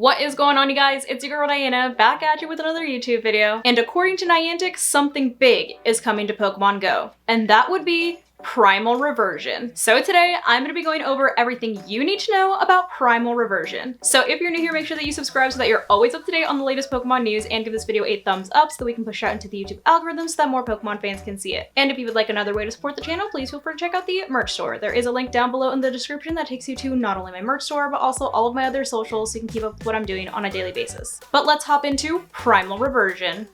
What is going on, you guys? It's your girl Diana, back at you with another YouTube video. And according to Niantic, something big is coming to Pokemon Go. And that would be Primal Reversion. So today, I'm going to be going over everything you need to know about Primal Reversion. So if you're new here, make sure that you subscribe so that you're always up to date on the latest Pokemon news, and give this video a thumbs up so that we can push it out into the YouTube algorithm so that more Pokemon fans can see it. And if you would like another way to support the channel, please feel free to check out the merch store. There is a link down below in the description that takes you to not only my merch store, but also all of my other socials so you can keep up with what I'm doing on a daily basis. But let's hop into Primal Reversion.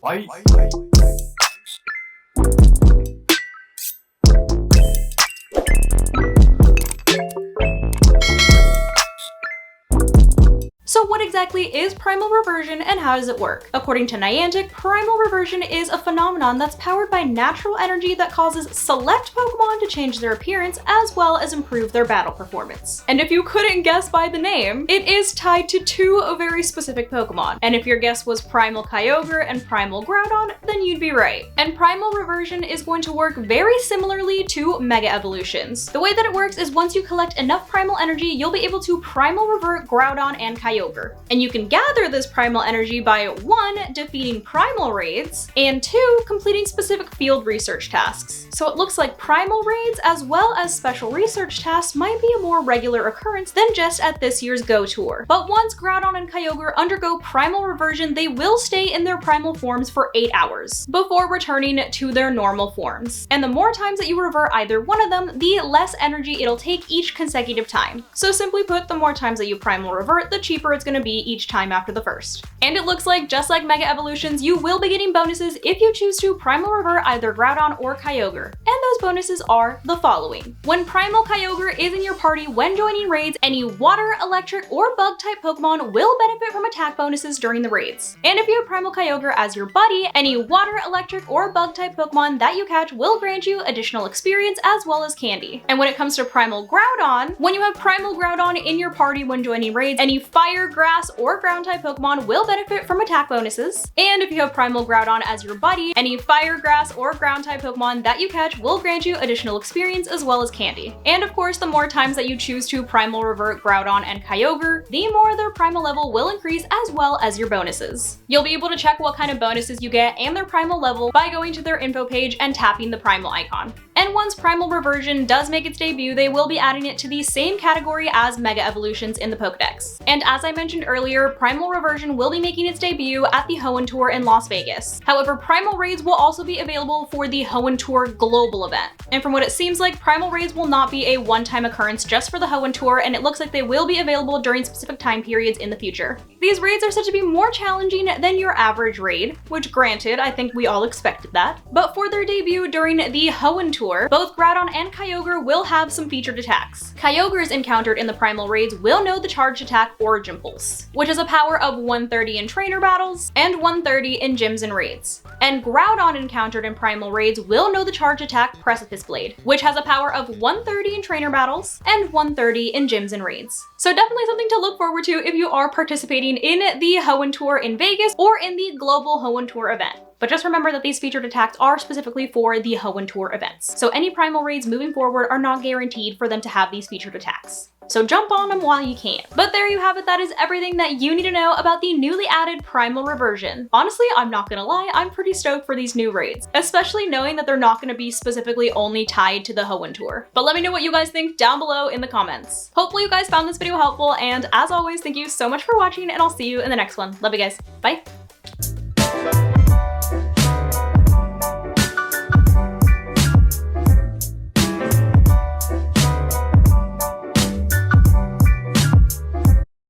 So what exactly is Primal Reversion and how does it work? According to Niantic, Primal Reversion is a phenomenon that's powered by natural energy that causes select Pokemon to change their appearance as well as improve their battle performance. And if you couldn't guess by the name, it is tied to two very specific Pokemon. And if your guess was Primal Kyogre and Primal Groudon, then you'd be right. And Primal Reversion is going to work very similarly to Mega Evolutions. The way that it works is once you collect enough primal energy, you'll be able to Primal Revert Groudon and Kyogre. And you can gather this primal energy by 1. Defeating primal raids, and 2. Completing specific field research tasks. So it looks like primal raids as well as special research tasks might be a more regular occurrence than just at this year's Go Tour. But once Groudon and Kyogre undergo primal reversion, they will stay in their primal forms for 8 hours before returning to their normal forms. And the more times that you revert either one of them, the less energy it'll take each consecutive time. So simply put, the more times that you primal revert, the cheaper it's going to be each time after the first. And it looks like, just like Mega Evolutions, you will be getting bonuses if you choose to primal revert either Groudon or Kyogre. And those bonuses are the following. When Primal Kyogre is in your party when joining raids, any water, electric, or bug type Pokemon will benefit from attack bonuses during the raids. And if you have Primal Kyogre as your buddy, any water, electric, or bug type Pokemon that you catch will grant you additional experience as well as candy. And when it comes to Primal Groudon, when you have Primal Groudon in your party when joining raids, any fire, grass, or ground type Pokemon will benefit from attack bonuses. And if you have Primal Groudon as your buddy, any fire, grass, or ground type Pokemon that you catch will grant you additional experience as well as candy. And of course, the more times that you choose to primal revert Groudon and Kyogre, the more their primal level will increase as well as your bonuses. You'll be able to check what kind of bonuses you get and their primal level by going to their info page and tapping the primal icon. And once Primal Reversion does make its debut, they will be adding it to the same category as Mega Evolutions in the Pokedex. And as I mentioned earlier, Primal Reversion will be making its debut at the Hoenn Tour in Las Vegas. However, Primal Raids will also be available for the Hoenn Tour Global event. And from what it seems like, Primal Raids will not be a one-time occurrence just for the Hoenn Tour, and it looks like they will be available during specific time periods in the future. These raids are said to be more challenging than your average raid, which granted, I think we all expected that. But for their debut during the Hoenn Tour, both Groudon and Kyogre will have some featured attacks. Kyogre's encountered in the Primal Raids will know the charged attack Origin Pulse, which has a power of 130 in trainer battles and 130 in gyms and raids. And Groudon encountered in Primal Raids will know the charge attack Precipice Blade, which has a power of 130 in trainer battles and 130 in gyms and raids. So definitely something to look forward to if you are participating in the Hoenn Tour in Vegas or in the Global Hoenn Tour event. But just remember that these featured attacks are specifically for the Hoenn Tour events. So any Primal Raids moving forward are not guaranteed for them to have these featured attacks. So jump on them while you can. But there you have it, that is everything that you need to know about the newly added Primal Reversion. Honestly, I'm not gonna lie, I'm pretty stoked for these new raids, especially knowing that they're not gonna be specifically only tied to the Hoenn Tour. But let me know what you guys think down below in the comments. Hopefully you guys found this video helpful, and as always, thank you so much for watching, and I'll see you in the next one. Love you guys, bye!